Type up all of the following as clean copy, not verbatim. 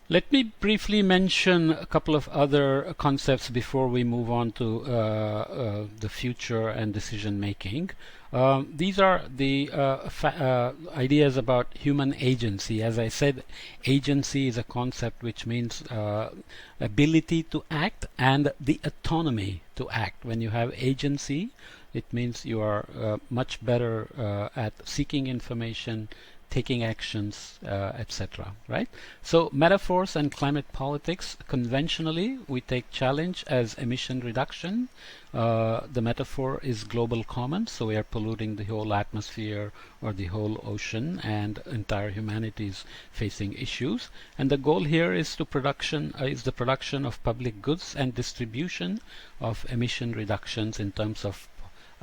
Let me briefly mention a couple of other concepts before we move on to the future and decision making. These are the ideas about human agency. As I said, agency is a concept which means ability to act and the autonomy to act. When you have agency, it means you are much better at seeking information, taking actions, etc. Right? So metaphors and climate politics. Conventionally, we take challenge as emission reduction. The metaphor is global common, so we are polluting the whole atmosphere or the whole ocean, and entire humanity is facing issues. And the goal here is the production of public goods and distribution of emission reductions in terms of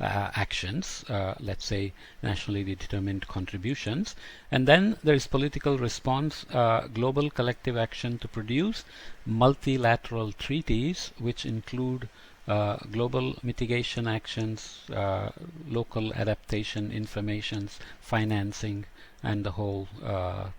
actions, let's say nationally determined contributions. And then there is political response, global collective action to produce multilateral treaties which include global mitigation actions, local adaptation, informations, financing, and the whole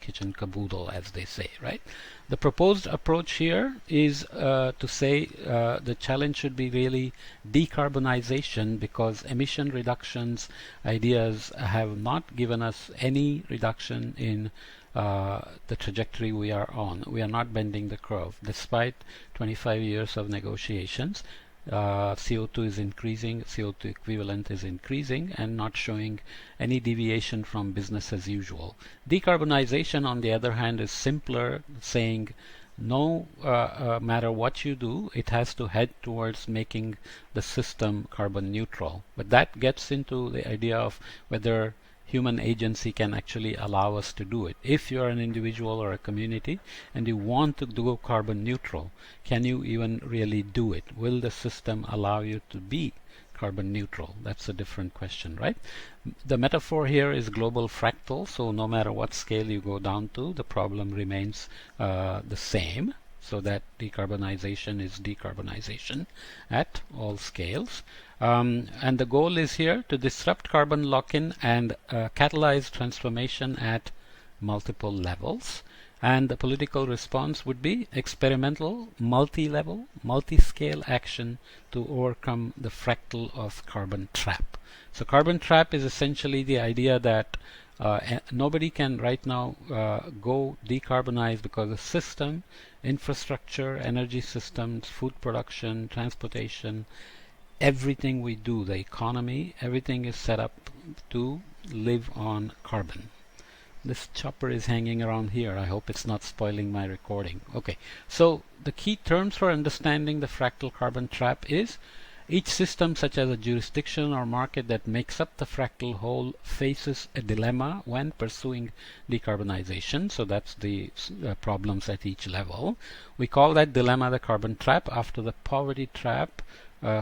kitchen caboodle, as they say, right? The proposed approach here is to say the challenge should be really decarbonization, because emission reductions ideas have not given us any reduction in the trajectory we are on. We are not bending the curve despite 25 years of negotiations. CO2 is increasing, CO2 equivalent is increasing, and not showing any deviation from business as usual. Decarbonization, on the other hand, is simpler, saying no matter what you do, it has to head towards making the system carbon neutral. But that gets into the idea of whether human agency can actually allow us to do it. If you're an individual or a community and you want to go carbon neutral, can you even really do it? Will the system allow you to be carbon neutral? That's a different question, right? The metaphor here is global fractal, so no matter what scale you go down to, the problem remains the same. So that decarbonization is decarbonization at all scales. And the goal is here to disrupt carbon lock-in and catalyze transformation at multiple levels. And the political response would be experimental, multi-level, multi-scale action to overcome the fractal of carbon trap. So carbon trap is essentially the idea that nobody can right now go decarbonize because the system, infrastructure, energy systems, food production, transportation, everything we do, the economy, everything is set up to live on carbon. This chopper is hanging around here. I hope it's not spoiling my recording. Okay, so the key terms for understanding the fractal carbon trap is each system, such as a jurisdiction or market that makes up the fractal whole, faces a dilemma when pursuing decarbonization. So that's the problems at each level. We call that dilemma the carbon trap, after the poverty trap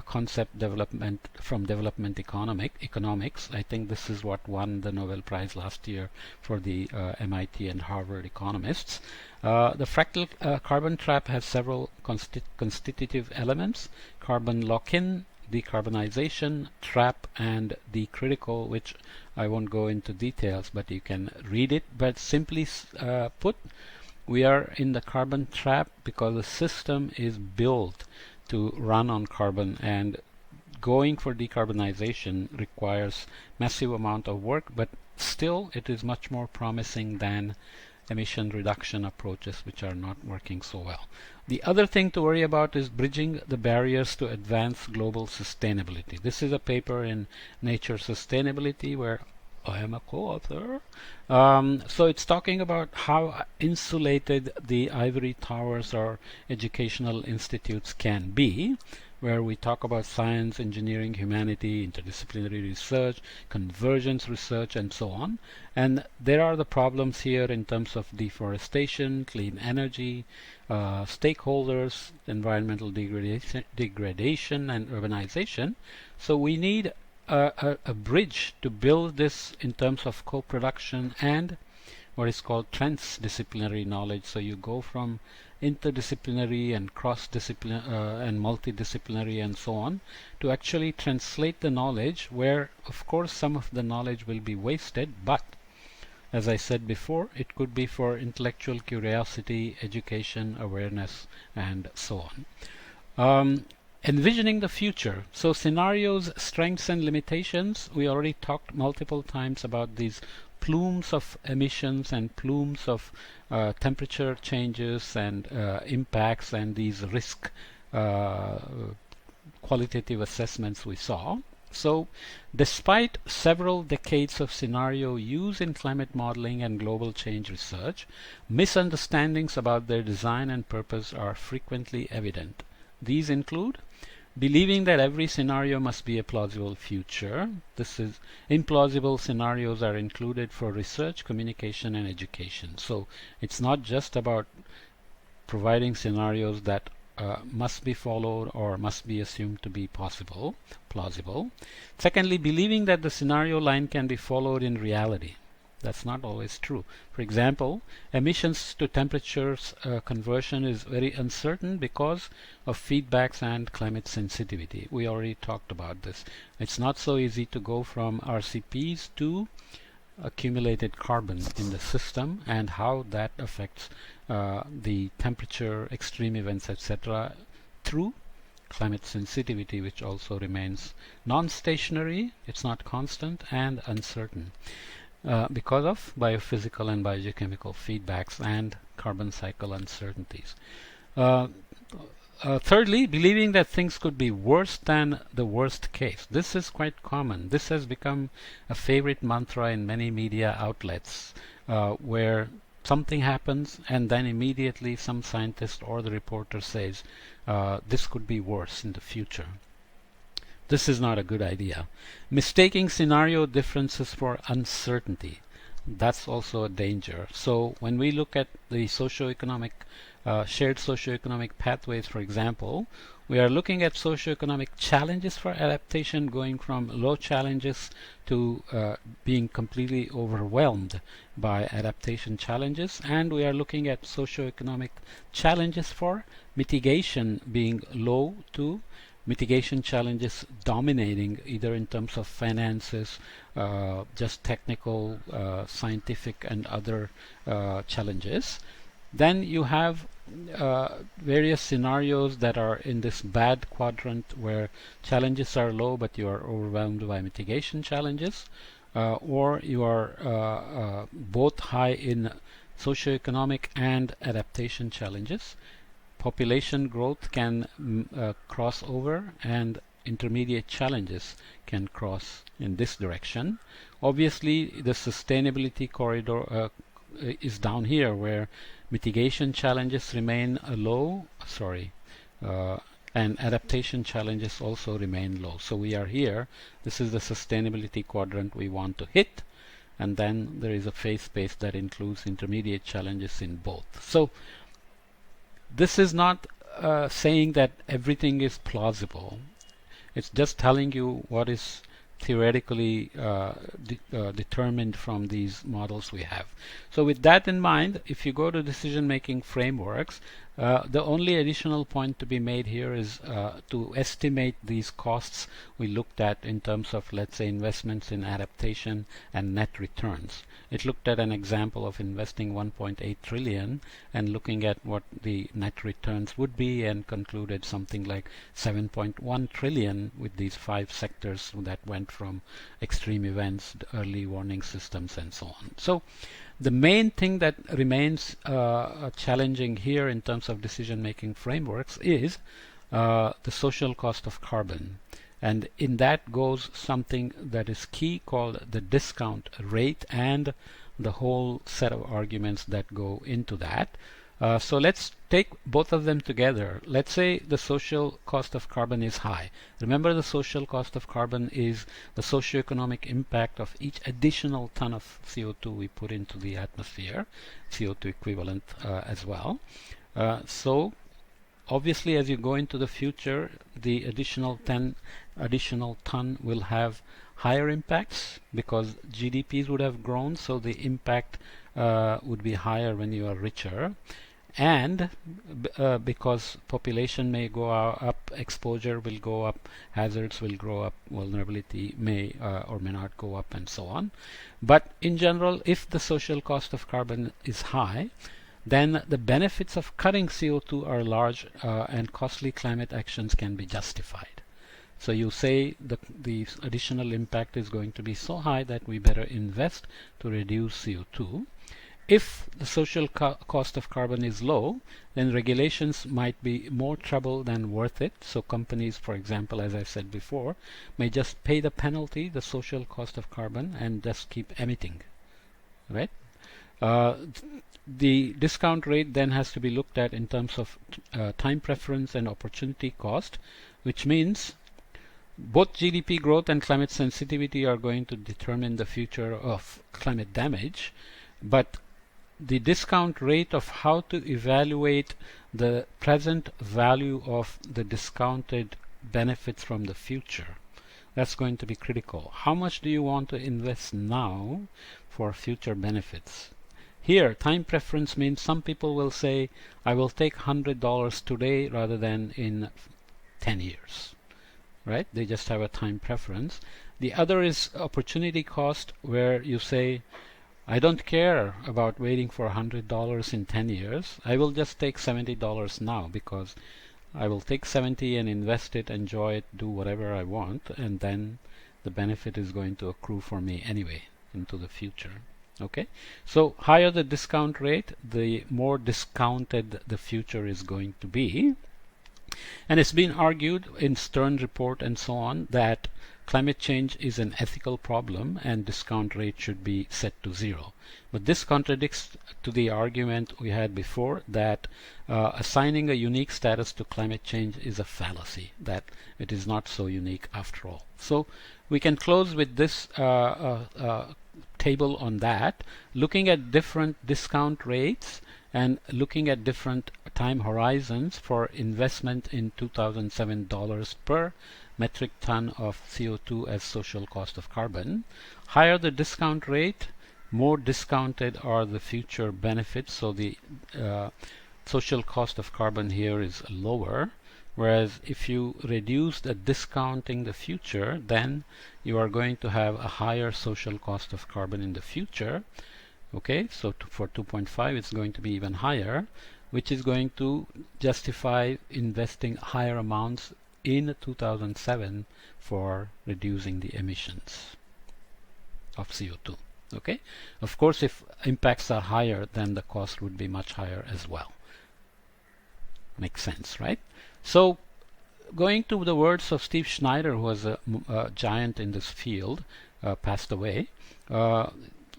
concept development from development economics. I think this is what won the Nobel Prize last year for the MIT and Harvard economists. The fractal carbon trap has several constitutive elements: carbon lock-in, decarbonization, trap, and the critical, which I won't go into details, but you can read it. But simply put, we are in the carbon trap because the system is built to run on carbon, and going for decarbonization requires massive amount of work, but still it is much more promising than emission reduction approaches which are not working so well. The other thing to worry about is bridging the barriers to advance global sustainability. This is a paper in Nature Sustainability where I am a co-author. So it's talking about how insulated the ivory towers or educational institutes can be, where we talk about science, engineering, humanity, interdisciplinary research, convergence research, and so on. And there are the problems here in terms of deforestation, clean energy, stakeholders, environmental degradation, and urbanization. So we need a bridge to build this in terms of co-production and what is called transdisciplinary knowledge. So you go from interdisciplinary and cross-disciplinary and multidisciplinary and so on to actually translate the knowledge, where of course some of the knowledge will be wasted, but As I said before, it could be for intellectual curiosity, education, awareness, and so on. Envisioning the future. So scenarios, strengths and limitations. We already talked multiple times about these plumes of emissions and plumes of temperature changes and impacts, and these risk qualitative assessments we saw. So, despite several decades of scenario use in climate modeling and global change research, misunderstandings about their design and purpose are frequently evident. These include believing that every scenario must be a plausible future. This is implausible scenarios are included for research, communication, and education. So it's not just about providing scenarios that must be followed or must be assumed to be plausible. Secondly, believing that the scenario line can be followed in reality. That's not always true. For example, emissions to temperatures conversion is very uncertain because of feedbacks and climate sensitivity. We already talked about this. It's not so easy to go from RCPs to accumulated carbon in the system and how that affects the temperature, extreme events, etc. through climate sensitivity, which also remains non-stationary, it's not constant, and uncertain. Because of biophysical and biogeochemical feedbacks and carbon cycle uncertainties. Thirdly, believing that things could be worse than the worst case. This is quite common. This has become a favorite mantra in many media outlets where something happens and then immediately some scientist or the reporter says this could be worse in the future. This is not a good idea. Mistaking scenario differences for uncertainty. That's also a danger. So when we look at the socioeconomic, shared socioeconomic pathways, for example, we are looking at socioeconomic challenges for adaptation going from low challenges to being completely overwhelmed by adaptation challenges, and we are looking at socioeconomic challenges for mitigation being low to mitigation challenges dominating, either in terms of finances, just technical, scientific and other challenges. Then you have various scenarios that are in this bad quadrant where challenges are low but you are overwhelmed by mitigation challenges, or you are both high in socioeconomic and adaptation challenges. Population growth can cross over, and intermediate challenges can cross in this direction. Obviously, the sustainability corridor is down here, where mitigation challenges remain low, and adaptation challenges also remain low. So we are here. This is the sustainability quadrant we want to hit, and then there is a phase space that includes intermediate challenges in both. So this is not saying that everything is plausible. It's just telling you what is theoretically determined from these models we have. So with that in mind, if you go to decision-making frameworks, the only additional point to be made here is to estimate these costs we looked at in terms of, let's say, investments in adaptation and net returns. It looked at an example of investing 1.8 trillion and looking at what the net returns would be, and concluded something like 7.1 trillion with these 5 sectors that went from extreme events, early warning systems, and so on. So the main thing that remains challenging here in terms of decision-making frameworks is the social cost of carbon. And in that goes something that is key called the discount rate and the whole set of arguments that go into that. So let's take both of them together. Let's say the social cost of carbon is high. Remember, the social cost of carbon is the socioeconomic impact of each additional ton of CO2 we put into the atmosphere, CO2 equivalent as well. So obviously, as you go into the future, the additional ton will have higher impacts because GDPs would have grown, so the impact would be higher when you are richer. and because population may go up, exposure will go up, hazards will grow up, vulnerability may or may not go up, and so on. But in general, if the social cost of carbon is high, then the benefits of cutting CO2 are large, and costly climate actions can be justified. So you say the additional impact is going to be so high that we better invest to reduce CO2. If the social cost of carbon is low, then regulations might be more trouble than worth it. So companies, for example, as I said before, may just pay the penalty, the social cost of carbon, and just keep emitting, right? The discount rate then has to be looked at in terms of time preference and opportunity cost, which means both GDP growth and climate sensitivity are going to determine the future of climate damage, but the discount rate of how to evaluate the present value of the discounted benefits from the future, that's going to be critical. How much do you want to invest now for future benefits? Here, time preference means some people will say, I will take $100 today rather than in 10 years. Right? They just have a time preference. The other is opportunity cost, where you say, I don't care about waiting for $100 in 10 years. I will just take $70 now, because I will take 70 and invest it, enjoy it, do whatever I want, and then the benefit is going to accrue for me anyway into the future. Okay, so higher the discount rate, the more discounted the future is going to be. And it's been argued in Stern report and so on that climate change is an ethical problem and discount rate should be set to 0. But this contradicts to the argument we had before that assigning a unique status to climate change is a fallacy, that it is not so unique after all. So we can close with this table on that, looking at different discount rates and looking at different time horizons for investment in 2007 dollars per metric ton of CO2 as social cost of carbon. Higher the discount rate, more discounted are the future benefits, so the social cost of carbon here is lower. Whereas if you reduce the discounting the future, then you are going to have a higher social cost of carbon in the future. Okay, so for 2.5 it's going to be even higher, which is going to justify investing higher amounts in 2007 for reducing the emissions of CO2. Okay, of course if impacts are higher, then the cost would be much higher as well. Makes sense, right? So going to the words of Steve Schneider, who was a giant in this field, passed away.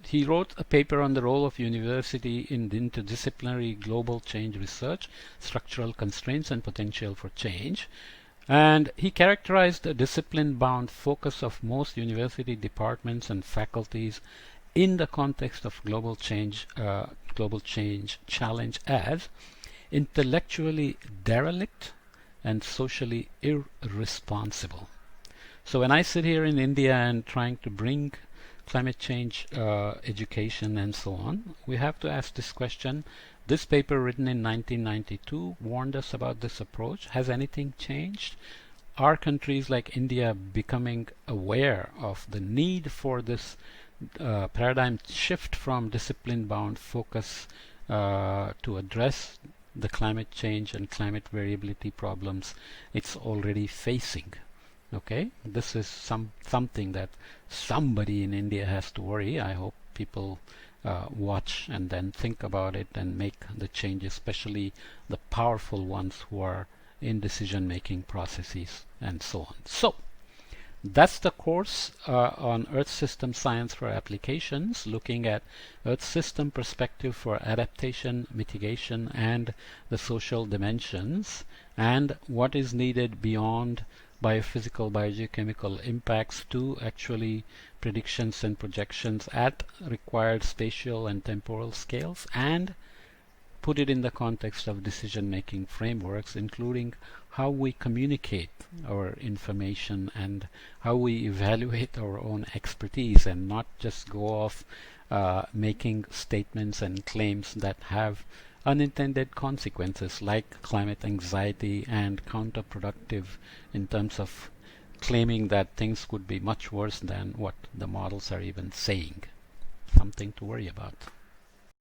He wrote a paper on the role of university in interdisciplinary global change research, structural constraints and potential for change. And he characterized the discipline-bound focus of most university departments and faculties in the context of global change challenge as intellectually derelict and socially irresponsible. So when I sit here in India and trying to bring climate change education and so on, we have to ask this question. This paper written in 1992 warned us about this approach. Has anything changed? Are countries like India becoming aware of the need for this paradigm shift from discipline-bound focus to address the climate change and climate variability problems it's already facing? Okay, this is something that somebody in India has to worry. I hope people watch and then think about it and make the changes, especially the powerful ones who are in decision-making processes and so on. So that's the course on Earth System Science for Applications, looking at Earth System perspective for adaptation, mitigation, and the social dimensions, and what is needed beyond biophysical, biogeochemical impacts to actually predictions and projections at required spatial and temporal scales, and put it in the context of decision-making frameworks, including how we communicate our information and how we evaluate our own expertise and not just go off making statements and claims that have unintended consequences like climate anxiety and counterproductive in terms of claiming that things could be much worse than what the models are even saying. Something to worry about.